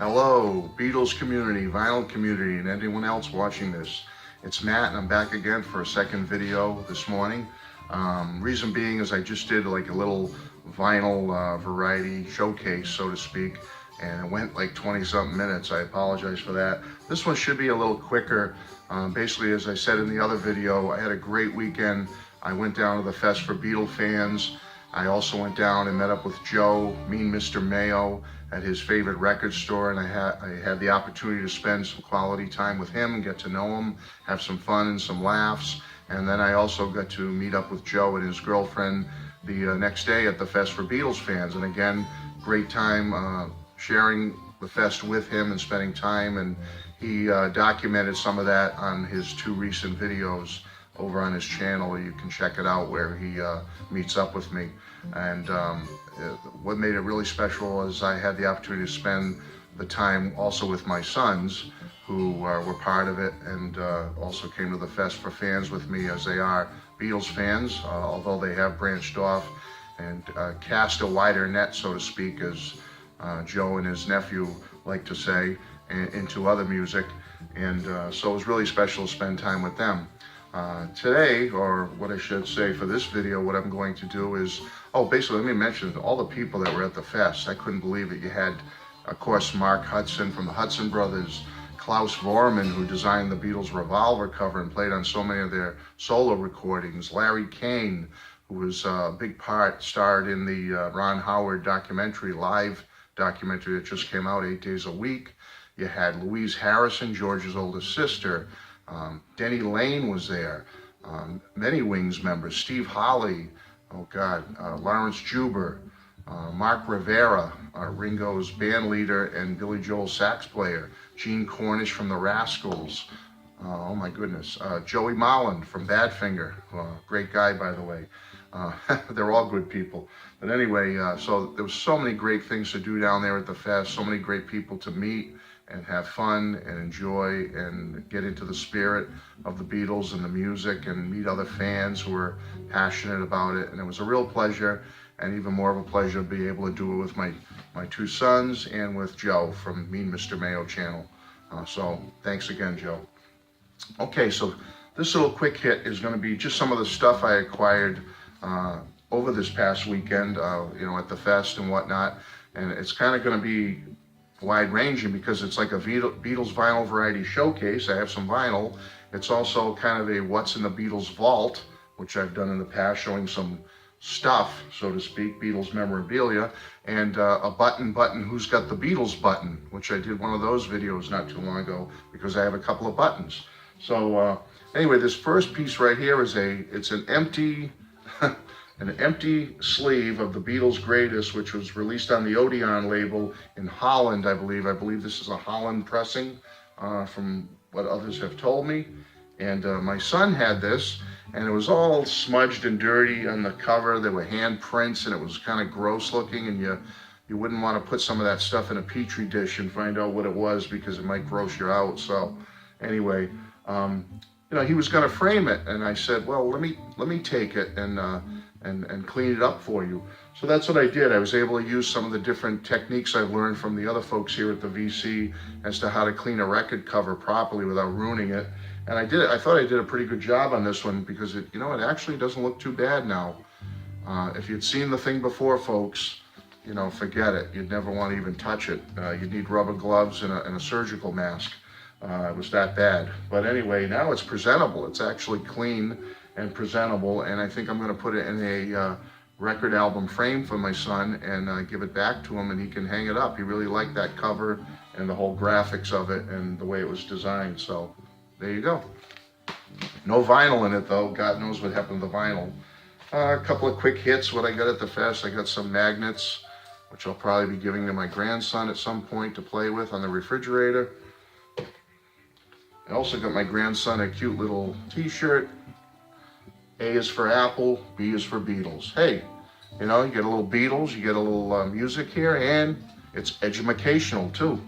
Hello, Beatles community, vinyl community, and anyone else watching this. It's Matt, and I'm back again for a second video this morning. Reason being is I just did like a little vinyl variety showcase, so to speak, and it went like 20-something minutes. I apologize for that. This one should be a little quicker. Basically, as I said in the other video, I had a great weekend. I went down to the Fest for Beatle fans. I also went down and met up with Joe, Mean Mr Mayo, at his favorite record store, and I had the opportunity to spend some quality time with him and get to know him, have some fun and some laughs. And then I also got to meet up with Joe and his girlfriend the next day at the Fest for Beatles fans. And again, great time sharing the fest with him and spending time. And he documented some of that on his two recent videos over on his channel. You can check it out where he meets up with me. And what made it really special is I had the opportunity to spend the time also with my sons, who were part of it, and also came to the Fest for fans with me, as they are Beatles fans, although they have branched off and cast a wider net, so to speak, as Joe and his nephew like to say, into other music. And so it was really special to spend time with them. Today, or what I should say for this video, what I'm going to do is, basically let me mention all the people that were at the fest. I couldn't believe it. You had, of course, Mark Hudson from the Hudson Brothers, Klaus Voormann, who designed the Beatles Revolver cover and played on so many of their solo recordings, Larry Kane, who was a big part, starred in the Ron Howard documentary, live documentary that just came out 8 days a week. You had Louise Harrison, George's oldest sister. Denny Lane was there, many Wings members, Steve Holley, Lawrence Juber, Mark Rivera, Ringo's band leader and Billy Joel's sax player, Gene Cornish from the Rascals, oh my goodness, Joey Molland from Badfinger, great guy by the way. They're all good people. But anyway, so there was so many great things to do down there at the fest, so many great people to meet and have fun and enjoy and get into the spirit of the Beatles and the music and meet other fans who are passionate about it. And it was a real pleasure, and even more of a pleasure to be able to do it with my two sons and with Joe from Mean Mr Mayo channel. So thanks again, Joe. Okay, so this little quick hit is going to be just some of the stuff I acquired over this past weekend, at the fest and whatnot. And it's kind of going to be wide-ranging because it's like a Beatles vinyl variety showcase. I have some vinyl. It's also kind of a what's in the Beatles vault, which I've done in the past, showing some stuff, so to speak, Beatles memorabilia, and a button, who's got the Beatles button, which I did one of those videos not too long ago because I have a couple of buttons. So anyway, this first piece right here is it's an empty an empty sleeve of the Beatles' Greatest, which was released on the Odeon label in Holland, I believe. I believe this is a Holland pressing, from what others have told me. And my son had this, and it was all smudged and dirty on the cover. There were hand prints, and it was kind of gross looking, and you wouldn't want to put some of that stuff in a petri dish and find out what it was because it might gross you out. So anyway, he was going to frame it, and I said, well, let me take it and clean it up for you. So that's what I did. I was able to use some of the different techniques I've learned from the other folks here at the VC as to how to clean a record cover properly without ruining it. And I did it. I thought I did a pretty good job on this one because it actually doesn't look too bad now. If you'd seen the thing before, folks, forget it. You'd never want to even touch it. You'd need rubber gloves and a surgical mask. It was that bad. But anyway, now it's presentable. It's actually clean and presentable, and I think I'm going to put it in a record album frame for my son and give it back to him, and he can hang it up. He really liked that cover and the whole graphics of it and the way it was designed. So there you go. No vinyl in it though. God knows what happened to the vinyl. A couple of quick hits. What I got at the fest, I got some magnets, which I'll probably be giving to my grandson at some point to play with on the refrigerator. I also got my grandson a cute little t-shirt. A is for Apple, B is for Beatles. Hey, you get a little Beatles, you get a little music here, and it's educational too.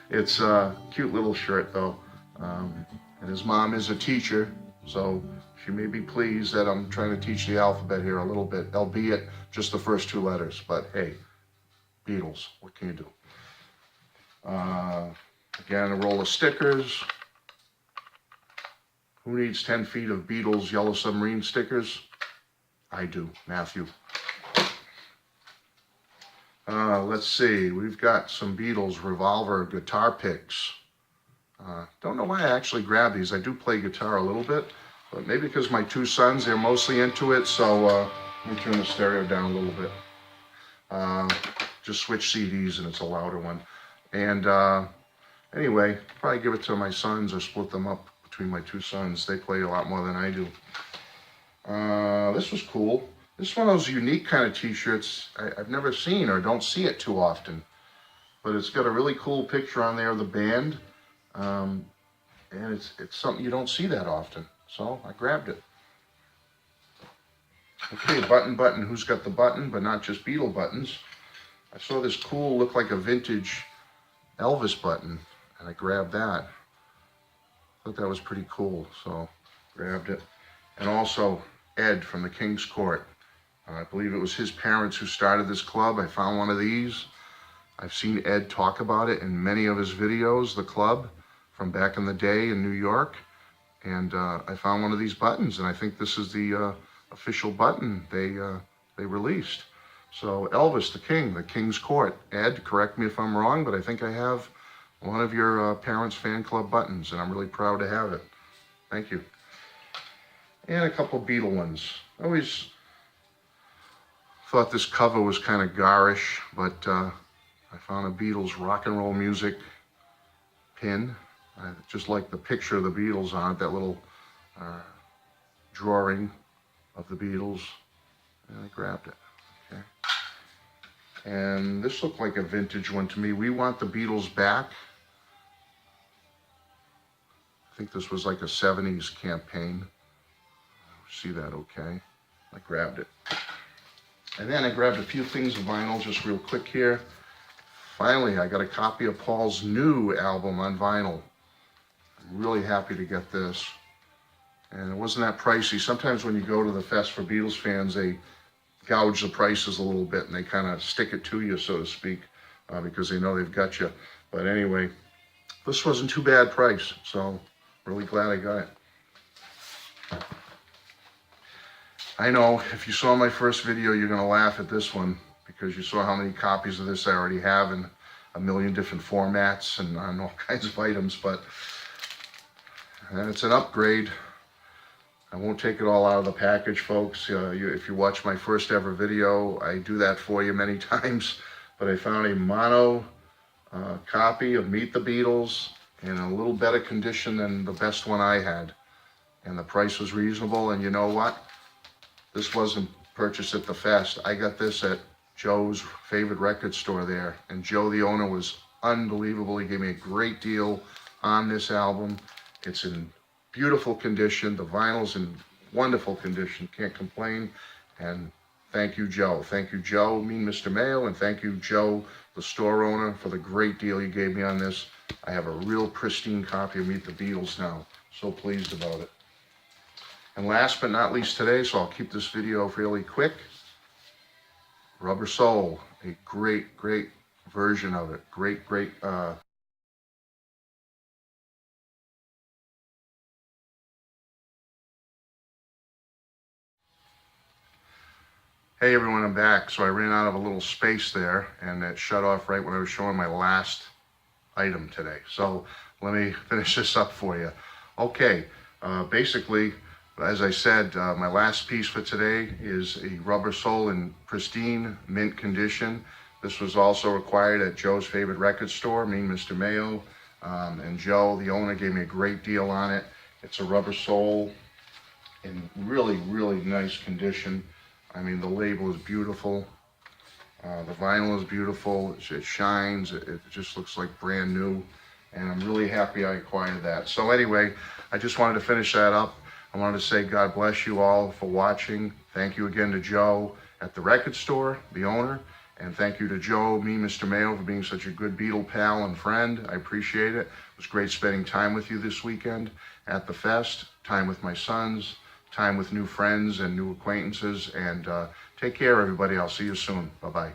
It's a cute little shirt though. And his mom is a teacher, so she may be pleased that I'm trying to teach the alphabet here a little bit, albeit just the first two letters. But hey, Beatles, what can you do? Again, a roll of stickers. Who needs 10 feet of Beatles Yellow Submarine stickers? I do, Matthew. Let's see, we've got some Beatles Revolver guitar picks. Don't know why I actually grabbed these. I do play guitar a little bit, but maybe because my two sons, they're mostly into it, so let me turn the stereo down a little bit. Just switch CDs and it's a louder one. And anyway, probably give it to my sons or split them up between my two sons. They play a lot more than I do. This was cool. This is one of those unique kind of t-shirts I've never seen or don't see it too often. But it's got a really cool picture on there of the band. And it's something you don't see that often. So I grabbed it. Okay, button. Who's got the button? But not just Beatle buttons. I saw this cool, look like a vintage Elvis button. And I grabbed that. Thought that was pretty cool. So grabbed it. And also Ed from the King's Court. I believe it was his parents who started this club. I found one of these. I've seen Ed talk about it in many of his videos, the club, from back in the day in New York. And I found one of these buttons, and I think this is the official button they released. So Elvis, the King's Court. Ed, correct me if I'm wrong, but I think I have one of your parents' fan club buttons, and I'm really proud to have it. Thank you. And a couple Beatle ones. I always thought this cover was kind of garish, but I found a Beatles rock and roll music pin. I just like the picture of the Beatles on it, that little drawing of the Beatles, and I grabbed it. Okay. And this looked like a vintage one to me. We Want the Beatles Back. I think this was like a 70s campaign. See that okay? I grabbed it. And then I grabbed a few things of vinyl just real quick here. Finally, I got a copy of Paul's new album on vinyl. I'm really happy to get this. And it wasn't that pricey. Sometimes when you go to the Fest for Beatles fans, they gouge the prices a little bit and they kind of stick it to you, so to speak, because they know they've got you. But anyway, this wasn't too bad price, so really glad I got it. I know if you saw my first video, you're going to laugh at this one because you saw how many copies of this I already have in a million different formats and on all kinds of items, but it's an upgrade. I won't take it all out of the package, folks. If you watch my first ever video, I do that for you many times, but I found a mono copy of Meet the Beatles in a little better condition than the best one I had, and the price was reasonable. And you know what? This wasn't purchased at the Fest. I got this at Joe's favorite record store there. And Joe, the owner, was unbelievable. He gave me a great deal on this album. It's in beautiful condition. The vinyl's in wonderful condition. Can't complain. And thank you, Joe. Thank you, Joe, Mean Mr Mayo. And thank you, Joe, the store owner, for the great deal you gave me on this. I have a real pristine copy of Meet the Beatles now. So pleased about it. And last but not least today, so I'll keep this video fairly quick, Rubber Soul, a great version of it. Great. Hey everyone, I'm back. So I ran out of a little space there and it shut off right when I was showing my last item today. So let me finish this up for you. Okay, basically, as I said, my last piece for today is a Rubber Soul in pristine mint condition. This was also required at Joe's favorite record store, Mean Mr Mayo. And Joe, the owner, gave me a great deal on it. It's a Rubber Soul in really nice condition. I mean, the label is beautiful. The vinyl is beautiful. It shines. It just looks like brand new. And I'm really happy I acquired that. So anyway, I just wanted to finish that up. I wanted to say God bless you all for watching. Thank you again to Joe at the record store, the owner. And thank you to Joe, me, Mr. Mayo, for being such a good Beatle pal and friend. I appreciate it. It was great spending time with you this weekend at the Fest, time with my sons, time with new friends and new acquaintances. And take care, everybody. I'll see you soon. Bye-bye.